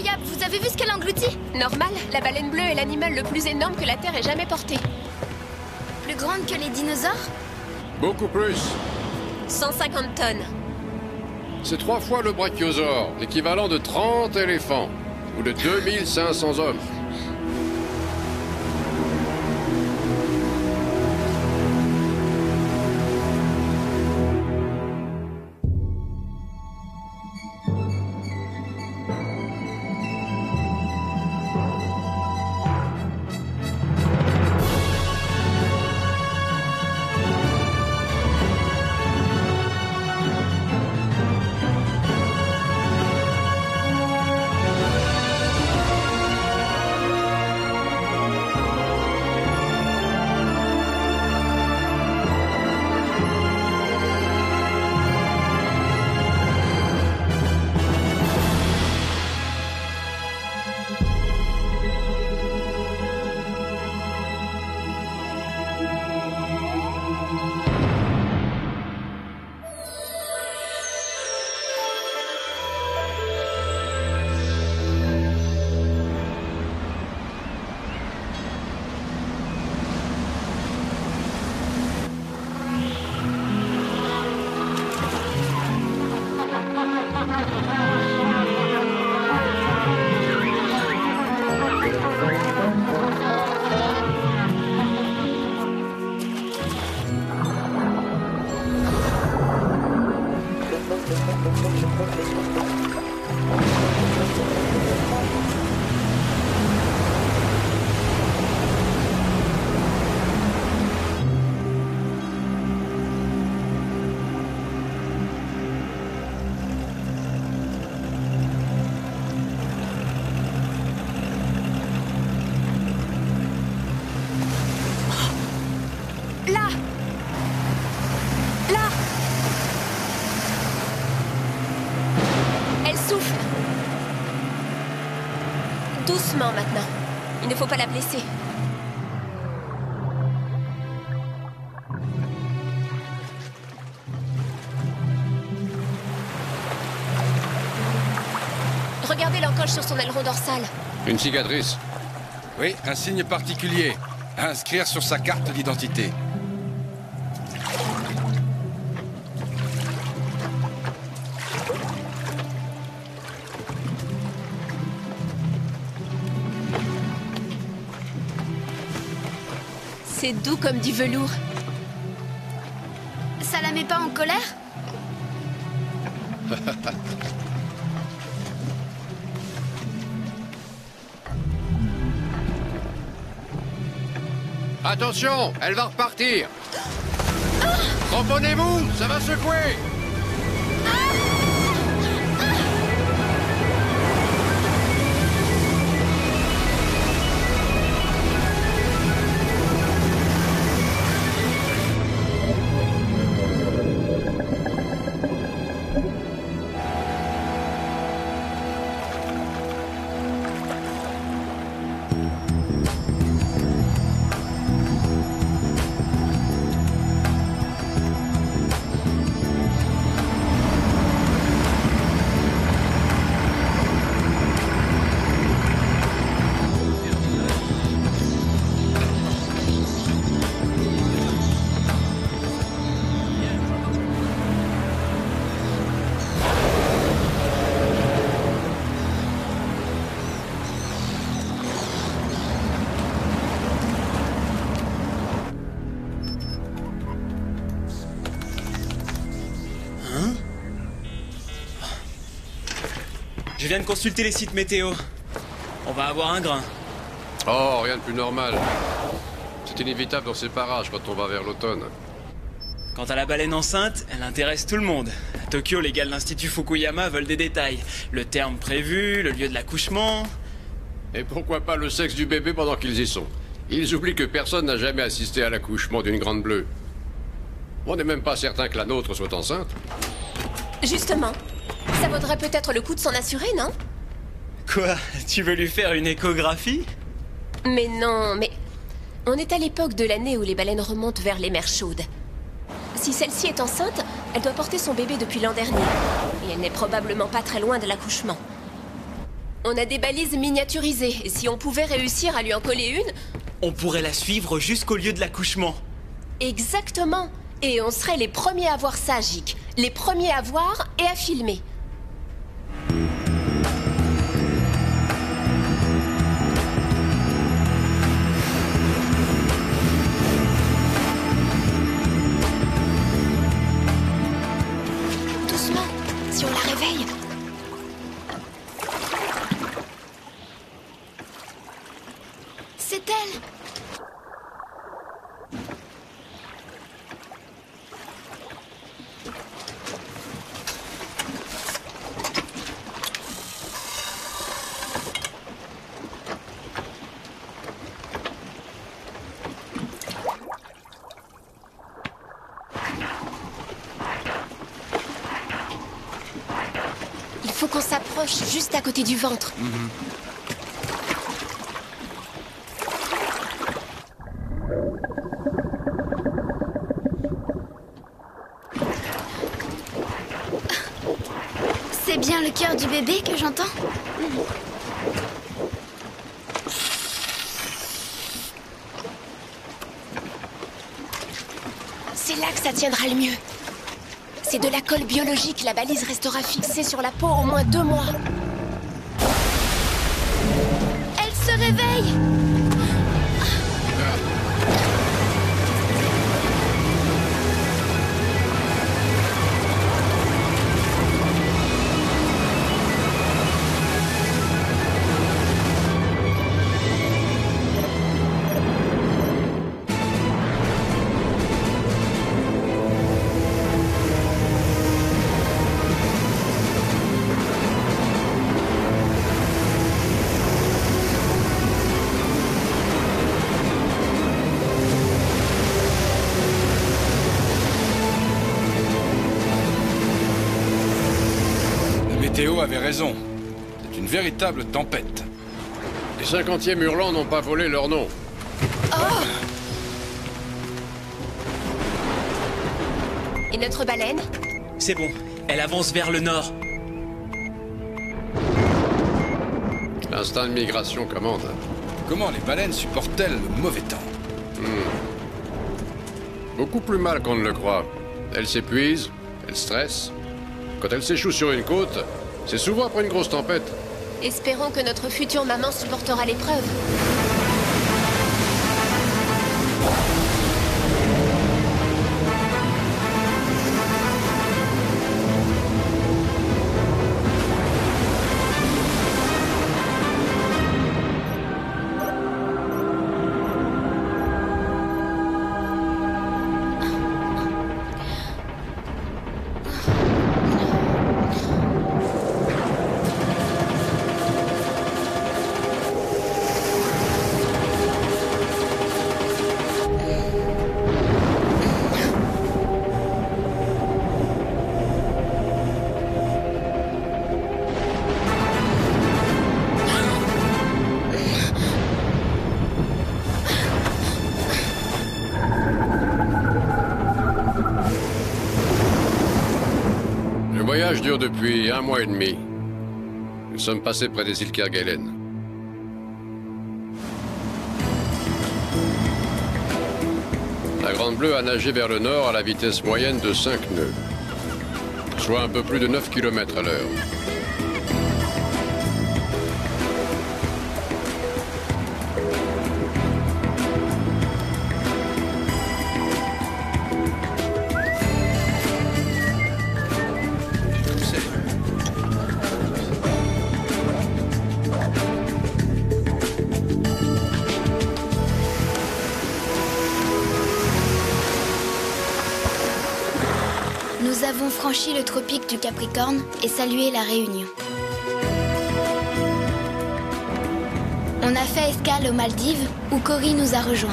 incroyable! Vous avez vu ce qu'elle engloutit? Normal, la baleine bleue est l'animal le plus énorme que la Terre ait jamais porté. Plus grande que les dinosaures? Beaucoup plus. 150 tonnes. C'est 3 fois le brachiosaure, l'équivalent de 30 éléphants. Ou de 2500 hommes. Là! Là! Elle souffle. Doucement maintenant. Il ne faut pas la blesser. Regardez l'encoche sur son aileron dorsal. Une cicatrice. Oui, un signe particulier. À inscrire sur sa carte d'identité. C'est doux comme du velours. Ça la met pas en colère? Attention, elle va repartir. Cramponnez-vous, ça va secouer. Je viens de consulter les sites météo. On va avoir un grain. Oh, rien de plus normal. C'est inévitable dans ces parages quand on va vers l'automne. Quant à la baleine enceinte, elle intéresse tout le monde. À Tokyo, les gars de l'Institut Fukuyama veulent des détails. Le terme prévu, le lieu de l'accouchement... Et pourquoi pas le sexe du bébé pendant qu'ils y sont? Ils oublient que personne n'a jamais assisté à l'accouchement d'une grande bleue. On n'est même pas certain que la nôtre soit enceinte. Justement, ça vaudrait peut-être le coup de s'en assurer, non? Quoi? Tu veux lui faire une échographie? Mais non, mais... On est à l'époque de l'année où les baleines remontent vers les mers chaudes. Si celle-ci est enceinte, elle doit porter son bébé depuis l'an dernier. Et elle n'est probablement pas très loin de l'accouchement. On a des balises miniaturisées, et si on pouvait réussir à lui en coller une... On pourrait la suivre jusqu'au lieu de l'accouchement. Exactement. Et on serait les premiers à voir ça, Jik. Les premiers à voir et à filmer. Doucement, si on la réveille. C'est elle. Il faut qu'on s'approche juste à côté du ventre. C'est bien le cœur du bébé que j'entends. C'est là que ça tiendra le mieux. C'est de la colle biologique, la balise restera fixée sur la peau au moins 2 mois. Elle se réveille. Théo avait raison. C'est une véritable tempête. Les 50e hurlants n'ont pas volé leur nom. Et notre baleine? C'est bon, elle avance vers le nord. L'instinct de migration commande. Comment les baleines supportent-elles le mauvais temps? Beaucoup plus mal qu'on ne le croit. Elles s'épuisent, elles stressent. Quand elles s'échouent sur une côte, c'est souvent après une grosse tempête. Espérons que notre future maman supportera l'épreuve. Le voyage dure depuis 1 mois et demi. Nous sommes passés près des îles Kerguelen. La Grande Bleue a nagé vers le nord à la vitesse moyenne de 5 nœuds, soit un peu plus de 9 km à l'heure. Nous avons franchi le tropique du Capricorne et salué la Réunion. On a fait escale aux Maldives où Cory nous a rejoints.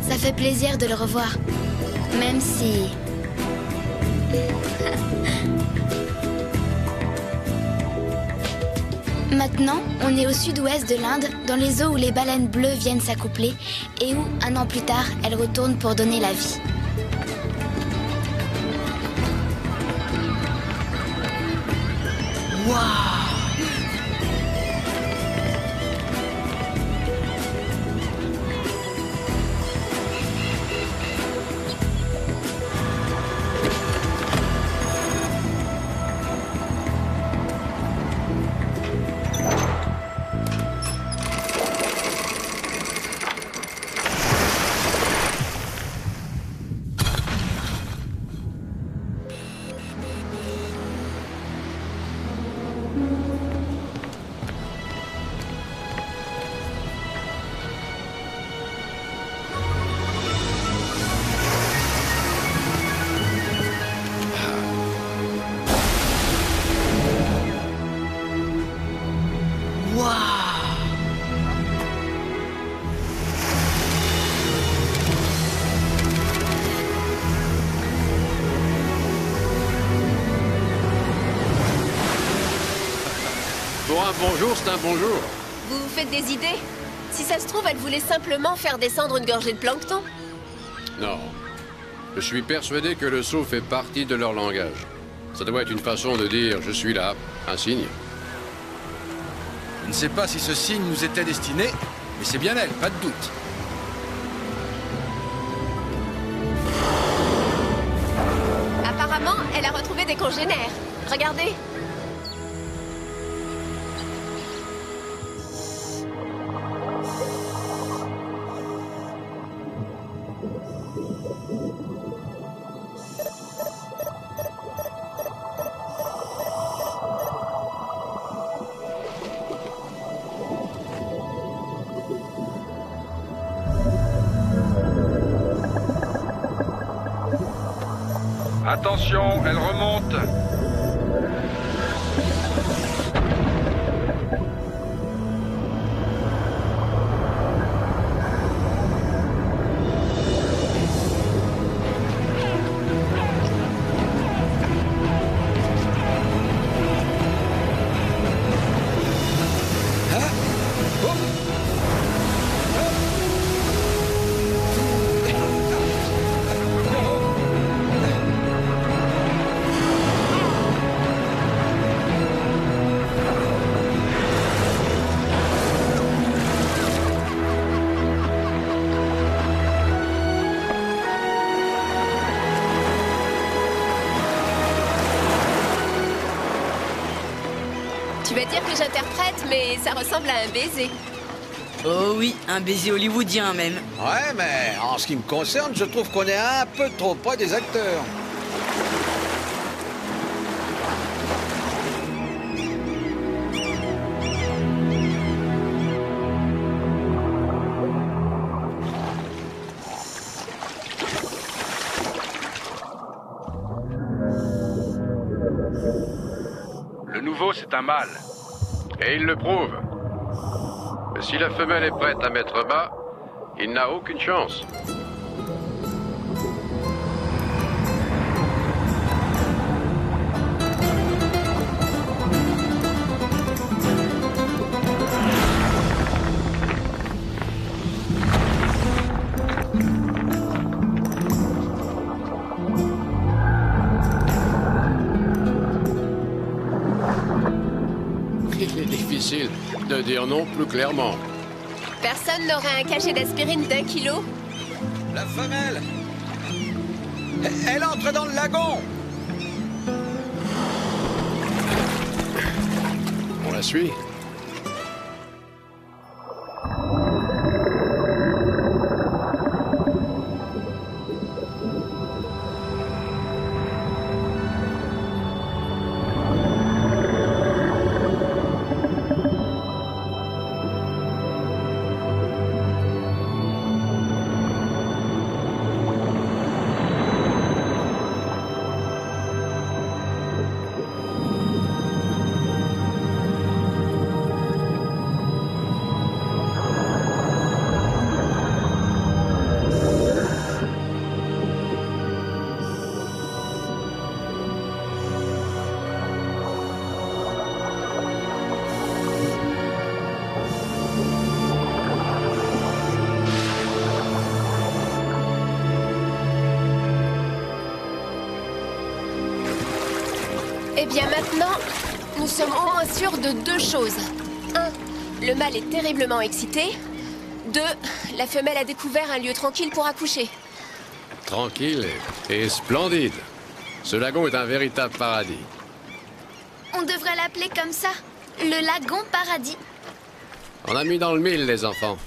Ça fait plaisir de le revoir, même si... Maintenant, on est au sud-ouest de l'Inde, dans les eaux où les baleines bleues viennent s'accoupler et où, un an plus tard, elles retournent pour donner la vie. Waouh! Pour un bonjour, c'est un bonjour. Vous vous faites des idées? Si ça se trouve, elle voulait simplement faire descendre une gorgée de plancton. Non. Je suis persuadé que le saut fait partie de leur langage. Ça doit être une façon de dire « je suis là », un signe. Je ne sais pas si ce signe nous était destiné, mais c'est bien elle, pas de doute. Apparemment, elle a retrouvé des congénères. Regardez. Attention, elle remonte. Tu vas dire que j'interprète, mais ça ressemble à un baiser. Oh oui, un baiser hollywoodien même. Ouais, mais en ce qui me concerne, je trouve qu'on est un peu trop près des acteurs. Le nouveau, c'est un mâle. Et il le prouve. Si la femelle est prête à mettre bas, il n'a aucune chance. Il est difficile de dire non plus clairement. Personne n'aurait un cachet d'aspirine d'1 kilo? La femelle, elle entre dans le lagon. On la suit. Eh bien maintenant, nous sommes au moins sûrs de deux choses. 1. Le mâle est terriblement excité. 2. La femelle a découvert un lieu tranquille pour accoucher. Tranquille et splendide. Ce lagon est un véritable paradis. On devrait l'appeler comme ça. Le lagon paradis. On a mis dans le mille, les enfants.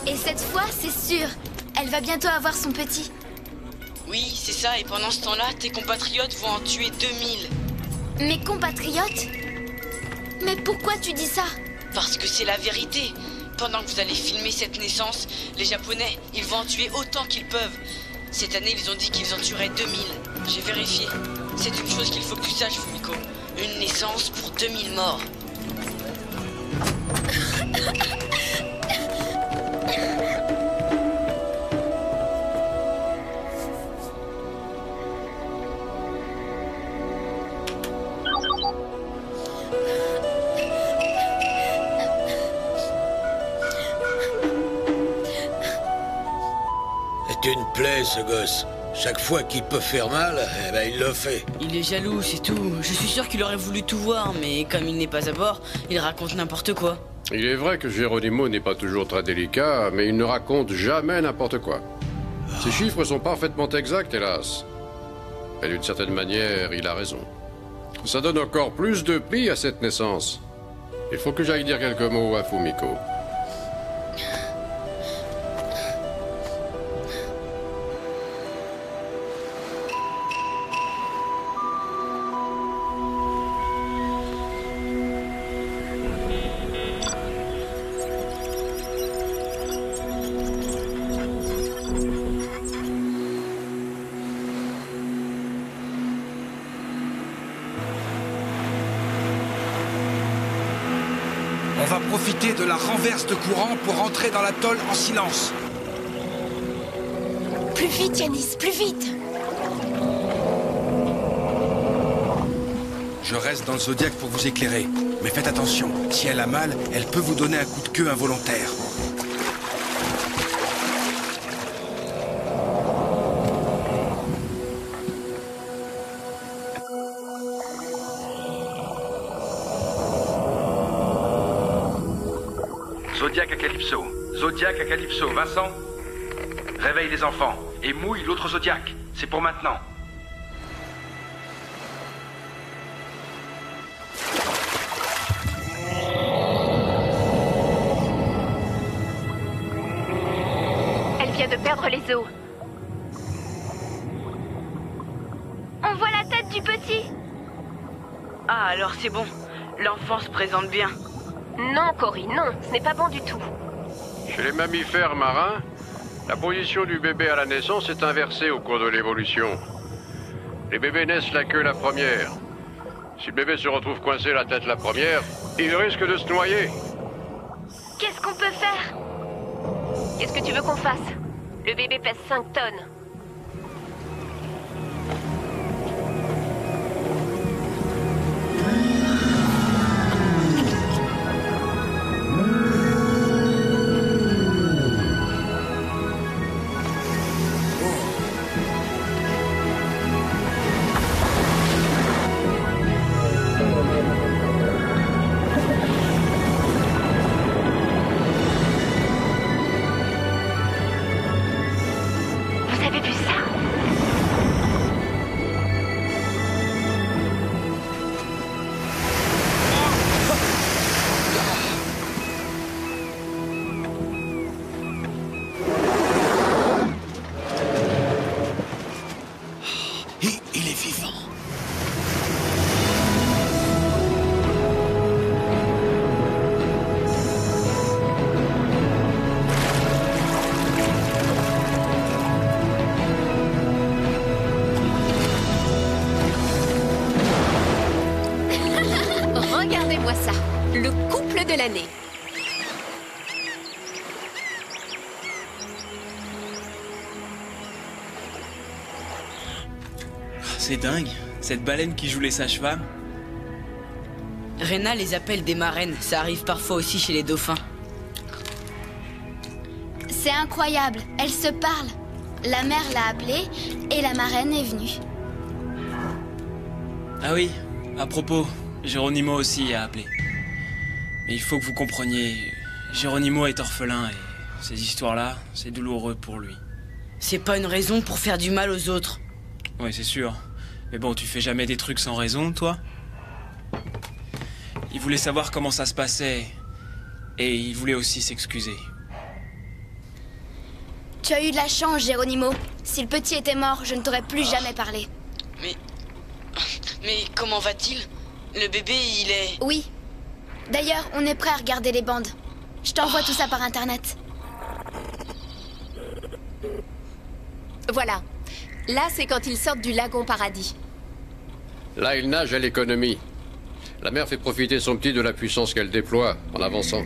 Et cette fois, c'est sûr. Elle va bientôt avoir son petit. Oui, c'est ça, et pendant ce temps-là, tes compatriotes vont en tuer 2000. Mes compatriotes? Mais pourquoi tu dis ça? Parce que c'est la vérité. Pendant que vous allez filmer cette naissance, les Japonais, ils vont en tuer autant qu'ils peuvent. Cette année, ils ont dit qu'ils en tueraient 2000. J'ai vérifié. C'est une chose qu'il faut que tu saches, Fumiko. Une naissance pour 2000 morts. C'est une plaie, ce gosse. Chaque fois qu'il peut faire mal, eh ben, il le fait. Il est jaloux, c'est tout. Je suis sûr qu'il aurait voulu tout voir, mais comme il n'est pas à bord, il raconte n'importe quoi. Il est vrai que Geronimo n'est pas toujours très délicat, mais il ne raconte jamais n'importe quoi. Ses chiffres sont parfaitement exacts, hélas. Et d'une certaine manière, il a raison. Ça donne encore plus de prix à cette naissance. Il faut que j'aille dire quelques mots à Fumiko. On va profiter de la renverse de courant pour rentrer dans l'atoll en silence. Plus vite, Yanis, plus vite! Je reste dans le Zodiac pour vous éclairer. Mais faites attention, si elle a mal, elle peut vous donner un coup de queue involontaire. Zodiac à Calypso. Zodiac à Calypso. Vincent? Réveille les enfants et mouille l'autre Zodiac. C'est pour maintenant. Elle vient de perdre les os. On voit la tête du petit. Ah, alors c'est bon. L'enfant se présente bien. Non, Cory, non, ce n'est pas bon du tout. Chez les mammifères marins, la position du bébé à la naissance est inversée au cours de l'évolution. Les bébés naissent la queue la première. Si le bébé se retrouve coincé la tête la première, il risque de se noyer. Qu'est-ce qu'on peut faire? Qu'est-ce que tu veux qu'on fasse? Le bébé pèse 5 tonnes. Vous avez vu ça? Il est vivant. Regardez-moi ça, le couple de l'année. C'est dingue, cette baleine qui joue les sages-femmes. Rena les appelle des marraines. Ça arrive parfois aussi chez les dauphins. C'est incroyable, elles se parlent. La mère l'a appelée et la marraine est venue. Ah oui, à propos, Geronimo aussi a appelé. Mais il faut que vous compreniez, Geronimo est orphelin et ces histoires-là, c'est douloureux pour lui. C'est pas une raison pour faire du mal aux autres. Oui, c'est sûr. Mais bon, tu fais jamais des trucs sans raison, toi? Il voulait savoir comment ça se passait et il voulait aussi s'excuser. Tu as eu de la chance, Geronimo. Si le petit était mort, je ne t'aurais plus jamais parlé. Mais comment va-t-il? Le bébé, il est... Oui. D'ailleurs, on est prêt à regarder les bandes. Je t'envoie tout ça par Internet. Voilà. Là, c'est quand ils sortent du lagon paradis. Là, il nage à l'économie. La mère fait profiter son petit de la puissance qu'elle déploie en avançant.